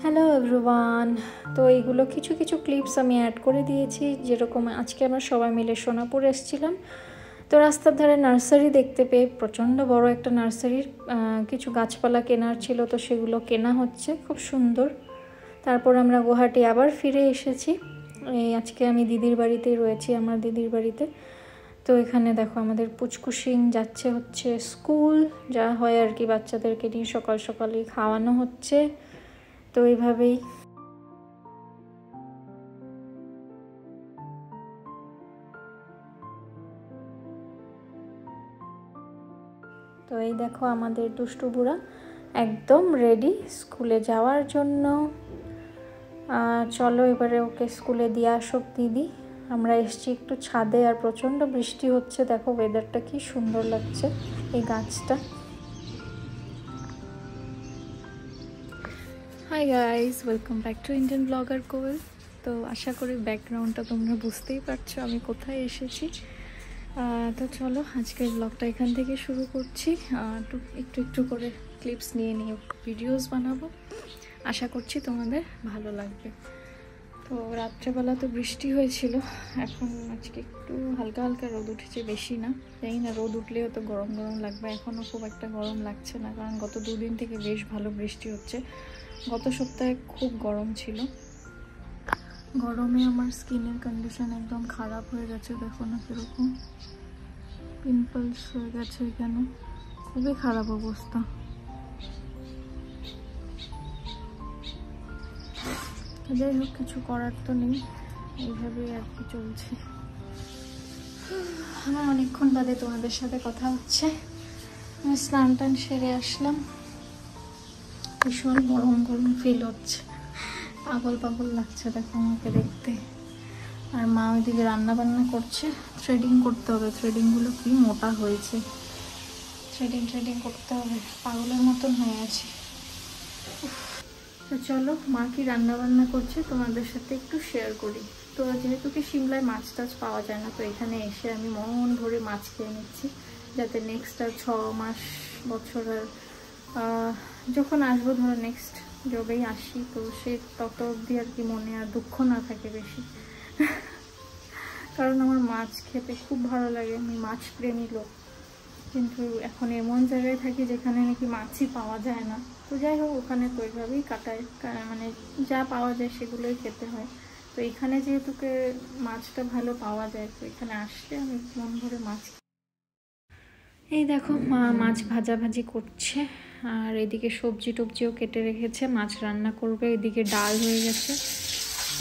Hello everyone. তো এইগুলো কিছু কিছু ক্লিপস আমি অ্যাড করে দিয়েছি। যেরকম আজকে আমরা সবাই মিলে সোনাপুর এসেছিলাম, তো রাস্তার ধারে নার্সারি দেখতে পেয়ে, প্রচণ্ড বড় একটা নার্সারির কিছু গাছপালা কেনার ছিল, তো সেগুলো কেনা হচ্ছে, খুব সুন্দর। তারপর আমরা গুয়াহাটি আবার ফিরে এসেছি। এই আজকে আমি দিদির বাড়িতেই রয়েছি, আমার দিদির বাড়িতে। তো এখানে দেখো আমাদের পুচকুসিং যাচ্ছে হচ্ছে স্কুল, যা হয় আর কি, বাচ্চাদেরকে নিয়ে সকাল সকালেই খাওয়ানো হচ্ছে। তো এইভাবেই তো এই দেখো আমাদের দুষ্টু বুড়া একদম রেডি স্কুলে যাওয়ার জন্য। চলো এবারে ওকে স্কুলে দিয়ে আসুক দিদি। আমরা এসছি একটু ছাদে, আর প্রচণ্ড বৃষ্টি হচ্ছে। দেখো ওয়েদারটা কি সুন্দর লাগছে, এই গাছটা। Hi guys, welcome back to Indian blogger Koyel. তো আশা করি ব্যাকগ্রাউন্ডটা তোমরা বুঝতেই পারছো আমি কোথায় এসেছি। তো চলো আজকের ব্লগটা এখান থেকে শুরু করছি। একটু একটু করে ক্লিপস নিয়ে নিয়ে ভিডিওস বানাবো, আশা করছি তোমাদের ভালো লাগবে। তো রাত্রেবেলা তো বৃষ্টি হয়েছিল, এখন আজকে একটু হালকা হালকা রোদ উঠেছে, বেশি না। জানি না রোদ উঠলেও তো গরম গরম লাগবে, এখনও খুব একটা গরম লাগছে না, কারণ গত দুদিন থেকে বেশ ভালো বৃষ্টি হচ্ছে। গত সপ্তাহে খুব গরম ছিল, গরমে আমার স্কিনের কন্ডিশন একদম খারাপ হয়ে গেছে। দেখো না কিরকম পিম্পলস হয়ে গেছে এখানে, খুবই খারাপ অবস্থা। যাই হোক, কিছু করার তো নেই, এইভাবেই আর কি চলছে। আমার অনেকক্ষণ বাদে তোমাদের সাথে কথা হচ্ছে। আমি স্নান টান সেরে আসলাম, ভীষণ গরম গরম ফিল হচ্ছে, পাগল পাগল লাগছে দেখো আমাকে দেখতে। আর মা ওইদিকে রান্না বান্না করছে, থ্রেডিং করতে হবে। থ্রেডিংগুলো কি মোটা হয়েছে, থ্রেডিং করতে হবে, পাগলের মতন হয়ে আছে। তো চলো মা কি রান্না বান্না করছে তোমাদের সাথে একটু শেয়ার করি। তো যেহেতু কি সিমলায় মাছ টাছ পাওয়া যায় না, তো এখানে এসে আমি মন ভরে মাছ খেয়ে নিচ্ছি, যাতে নেক্সট আর 6 মাস বছর আর যখন আসবো, ধরো নেক্সট যবেই আসি, তো সে তত অবধি আর কি মনে আর দুঃখ না থাকে বেশি। কারণ আমার মাছ খেতে খুব ভালো লাগে, আমি মাছ প্রেমী লোক। কিন্তু এখন এমন জায়গায় থাকি যেখানে নাকি মাছই পাওয়া যায় না। তো যাই হোক, ওখানে তো ওইভাবেই কাটায়, মানে যা পাওয়া যায় সেগুলোই খেতে হয়। তো এখানে যেহেতু মাছটা ভালো পাওয়া যায়, তো এখানে আসলে আমি মন ভরে মাছ। এই দেখো মা মাছ ভাজাভাজি করছে, আর এদিকে সবজি টবজিও কেটে রেখেছে, মাছ রান্না করবে। এদিকে ডাল হয়ে গেছে,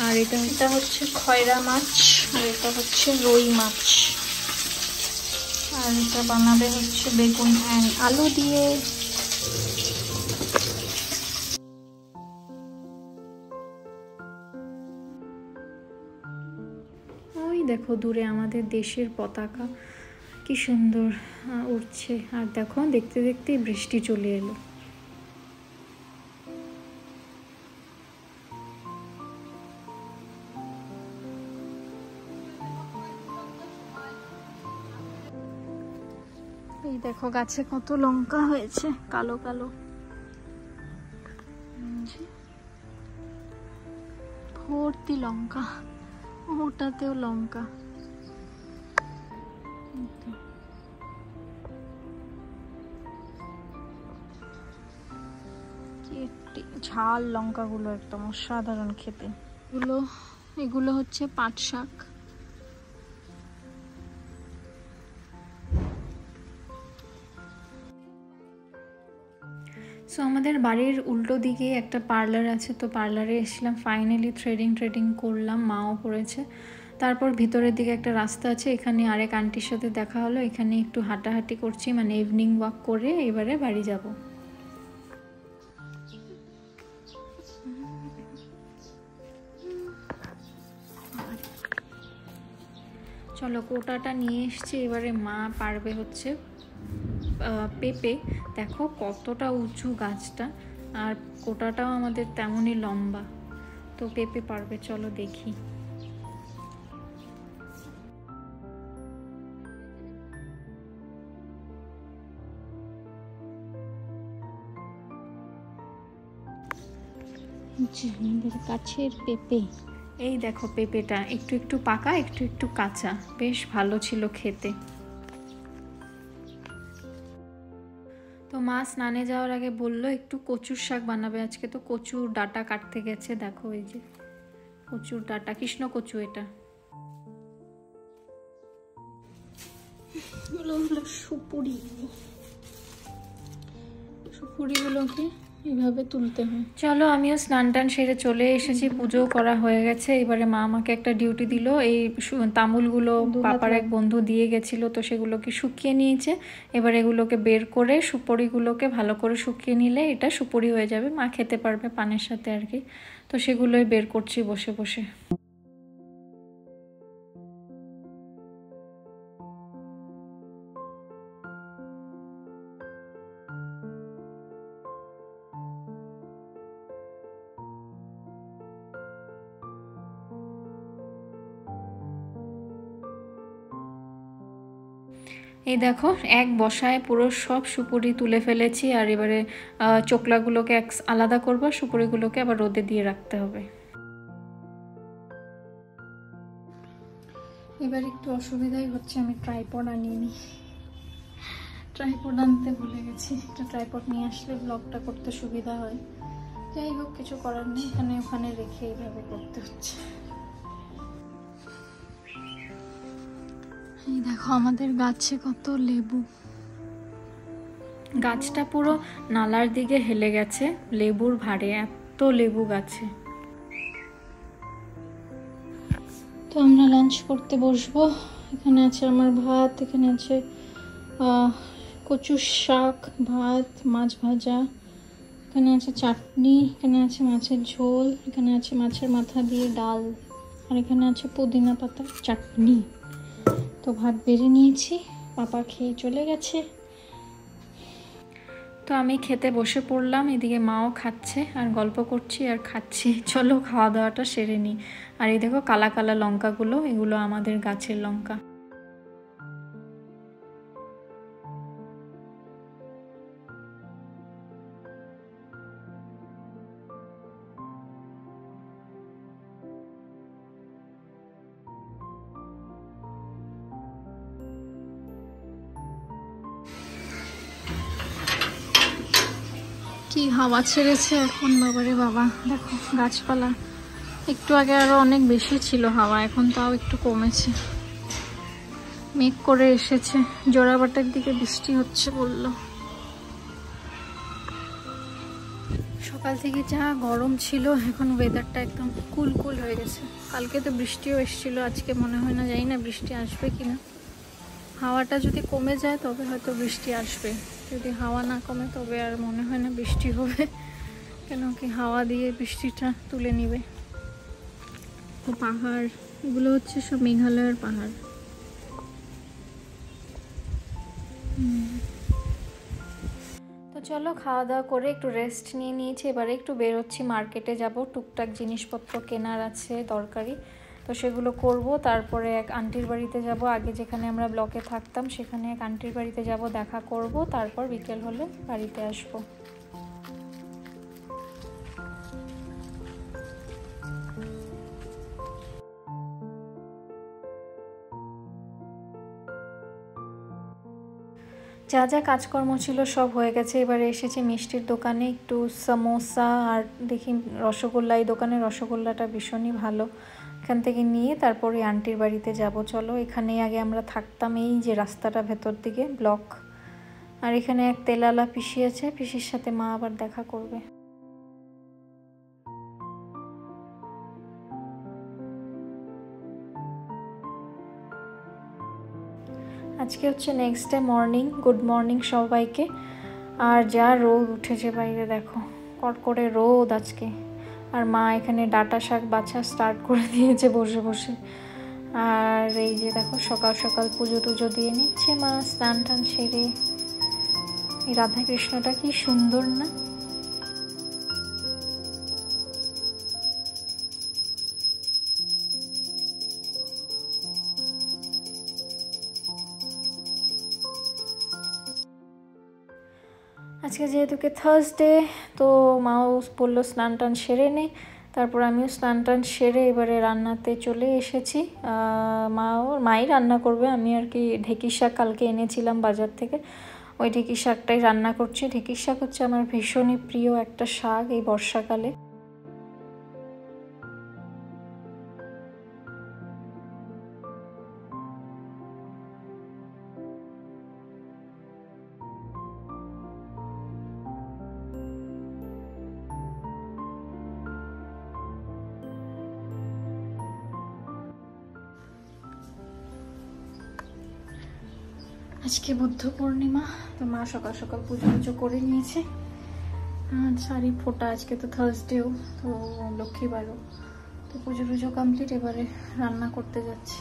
আর এটা হচ্ছে খয়রা মাছ, আর এটা হচ্ছে রুই মাছ, আর এটা বানাবে হচ্ছে বেগুন অ্যান্ড আলু দিয়ে। ওই দেখো দূরে আমাদের দেশের পতাকা কি সুন্দর উড়ছে, আর দেখো দেখতে দেখতে বৃষ্টি চলে এলো। এই দেখো গাছে কত লঙ্কা হয়েছে, কালো কালো, ভর্তি লঙ্কা, ওটাতেও লঙ্কা। ঝাল লঙ্কাগুলো একদম অসাধারণ খেতে। এগুলো হচ্ছে পাট শাক। সো আমাদের বাড়ির উল্টো দিকে একটা পার্লার আছে, তো পার্লারে এসেছিলাম, ফাইনালি থ্রেডিং করলাম, মাও করেছে। তারপর ভিতরের দিকে একটা রাস্তা আছে, এখানে আরেক আন্টির সাথে দেখা হলো, এখানে একটু হাঁটাহাঁটি করছি, মানে ইভিনিং ওয়াক করে এবারে বাড়ি যাব। চলো কোটাটা নিয়ে এসছি, এবারে মা পারবে হচ্ছে পেঁপে। দেখো কতটা উঁচু গাছটা, আর কোটাটাও আমাদের তেমনই লম্বা, তো পেঁপে পারবে, চলো দেখি। আমাদের গাছের পেঁপে, এই দেখো পেঁপেটা একটু একটু পাকা একটু একটু কাঁচা, বেশ ভালো ছিল খেতে। তো মা স্নানে যাওয়ার আগে বললো একটু কচুর শাক বানাবে আজকে, তো কচুর ডাঁটা কাটতে গেছে। দেখো এই যে কচুর ডাঁটা, কৃষ্ণ কচু এটা। সুপুরিগুলোকে এইভাবে তুলতে হয়। চলো আমিও স্নান টান সেরে চলে এসেছি, পুজো করা হয়ে গেছে। এবারে মা আমাকে একটা ডিউটি দিল, এই তামুলগুলো পাপার এক বন্ধু দিয়ে গেছিল, তো সেগুলোকে শুকিয়ে নিয়েছে। এবার এগুলোকে বের করে সুপুরিগুলোকে ভালো করে শুকিয়ে নিলে এটা সুপুরি হয়ে যাবে, মা খেতে পারবে পানের সাথে আর কি। তো সেগুলোই বের করছি বসে বসে। এই দেখো এক বসায় পুরো সব সুপুরি তুলে ফেলেছি, আর এবারে চোকলাগুলোকে আলাদা করবো, সুপুরিগুলোকে আবার রোদে দিয়ে রাখতে হবে। এবার একটু অসুবিধাই হচ্ছে, আমি ট্রাইপড আনিনি, ট্রাইপড আনতে ভুলে গেছি। একটা ট্রাইপড নিয়ে আসলে ব্লগটা করতে সুবিধা হয়। যাই হোক, কিছু করার নেই, এখানে ওখানে রেখে এইভাবে করতে হচ্ছে। এই দেখো আমাদের গাছে কত লেবু, গাছটা পুরো নালার দিকে হেলে গেছে লেবুর ভারে, এত লেবু গাছে। তো আমরা লাঞ্চ করতে বসবো। এখানে আছে আমার ভাত, এখানে আছে কচুর শাক, ভাত, মাছ ভাজা, এখানে আছে চাটনি, এখানে আছে মাছের ঝোল, এখানে আছে মাছের মাথা দিয়ে ডাল, আর এখানে আছে পুদিনা পাতার চাটনি। তো ভাত বেড়ে নিয়েছি, পাপা খেয়ে চলে গেছে। তো আমি খেতে বসে পড়লাম, এদিকে মাও খাচ্ছে আর গল্প করছি আর খাচ্ছি। চলো খাওয়া দাওয়াটা সেরে নিই। আর এই দেখো কালা কালা লঙ্কাগুলো, এগুলো আমাদের গাছের লঙ্কা। কি হাওয়া ছেড়েছে এখন, বাবারে বাবা। দেখো গাছপালা, একটু আগে আরো অনেক বেশি ছিল হাওয়া, এখন তাও একটু কমেছে। মেঘ করে এসেছে, জোড়াবাটার দিকে বৃষ্টি হচ্ছে বললো। সকাল থেকে যা গরম ছিল, এখন ওয়েদারটা একদম কুল কুল হয়ে গেছে। কালকে তো বৃষ্টিও এসেছিল, আজকে মনে হয় না, জানি না বৃষ্টি আসবে কিনা। হাওয়াটা যদি কমে যায় তবে হয়তো বৃষ্টি আসবে, যদি হাওয়া না কমে তবে আর মনে হয় না বৃষ্টি হবে, কেন কি হাওয়া দিয়ে বৃষ্টিটা তুলে নিবে। তো পাহাড়, এগুলো হচ্ছে সব মেঘালয়ের পাহাড়। তো চলো খাওয়া দাওয়া করে একটু রেস্ট নিয়ে নিয়েছি, এবারে একটু বেরোচ্ছি, মার্কেটে যাব, টুকটাক জিনিসপত্র কেনার আছে দরকারি, তো সেগুলো করব। তারপরে এক আন্টির বাড়িতে যাব, আগে যেখানে আমরা ব্লকে থাকতাম সেখানে এক আন্টির বাড়িতে যাব, দেখা করব, তারপর বিকেল হলে বাড়িতে আসব। যা যা কাজকর্ম ছিল সব হয়ে গেছে, এবারে এসেছি মিষ্টির দোকানে, একটু সমোসা আর দেখি রসগোল্লা, এই দোকানের রসগোল্লাটা ভীষণই ভালো, এখান থেকে নিয়ে তারপরে আন্টির বাড়িতে যাব। চলো, এখানেই আগে আমরা থাকতাম, এই যে রাস্তাটা ভেতর দিকে ব্লক। আর এখানে এক তেলালা পিসি আছে, পিসির সাথে মা আবার দেখা করবে। আজকে হচ্ছে next day morning, good morning সবাইকে। আর যা রোদ উঠেছে বাইরে, দেখো কড়কড়ে রোদ আজকে। আর মা এখানে ডাঁটা শাক বাছা স্টার্ট করে দিয়েছে বসে বসে। আর এই যে দেখো সকাল সকাল পুজো টুজো দিয়ে নিচ্ছে মা, স্নান টান সেরে। এই রাধাকৃষ্ণটা কি সুন্দর না? আজকে যেহেতুকে থার্সডে, তো মাও বললো স্নান টান সেরে নে, তারপর আমিও স্নান টান সেরে এবারে রান্নাতে চলে এসেছি। মাই রান্না করবে, আমি আর কি ঢেঁকির শাক কালকে এনেছিলাম বাজার থেকে, ওই ঢেঁকির শাকটাই রান্না করছি। ঢেঁকির শাক হচ্ছে আমার ভীষণই প্রিয় একটা শাক এই বর্ষাকালে। আজকে বুদ্ধ পূর্ণিমা, তো মা সকাল সকাল পুজো পুজো করে নিয়েছে। শাড়ি ফোটা, আজকে তো থার্সডেও, তো লক্ষ্মীবারও, তো পুজো টুজো কমপ্লিট। এবারে রান্না করতে যাচ্ছি,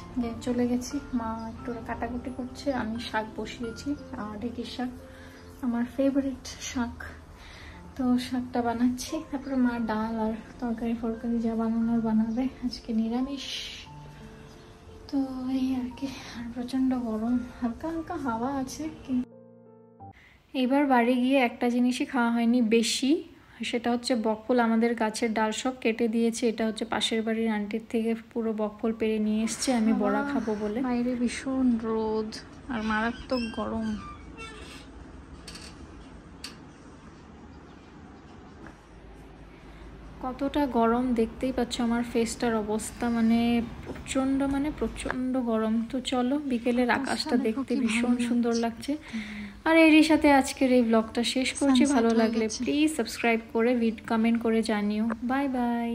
চলে গেছি। মা একটু কাটাকুটি করছে, আমি শাক বসিয়েছি, ঢেঁকির শাক আমার ফেভারিট শাক, তো শাকটা বানাচ্ছি। তারপরে মা ডাল আর তরকারি ফরকারি যা বানানোর বানাবে, আজকে নিরামিষ। তো এই আর কি, আর প্রচণ্ড গরম, হালকা হালকা হাওয়া আছে। এবার বাড়ি গিয়ে একটা জিনিসই খাওয়া হয়নি বেশি, সেটা হচ্ছে বকফল। আমাদের গাছের ডাল সব কেটে দিয়েছে, এটা হচ্ছে পাশের বাড়ির আন্টির থেকে পুরো বকফল পেরে নিয়ে এসছে আমি বড়া খাবো বলে। বাইরে ভীষণ রোদ আর মারাত্মক গরম। কতটা গরম দেখতেই পাচ্ছ, আমার ফেসটার অবস্থা মানে প্রচণ্ড গরম। তো চলো, বিকেলের আকাশটা দেখতে ভীষণ সুন্দর লাগছে। আর এরই সাথে আজকের এই ব্লগটা শেষ করছি। ভালো লাগলে প্লিজ সাবস্ক্রাইব করে কমেন্ট করে জানিও। Bye bye.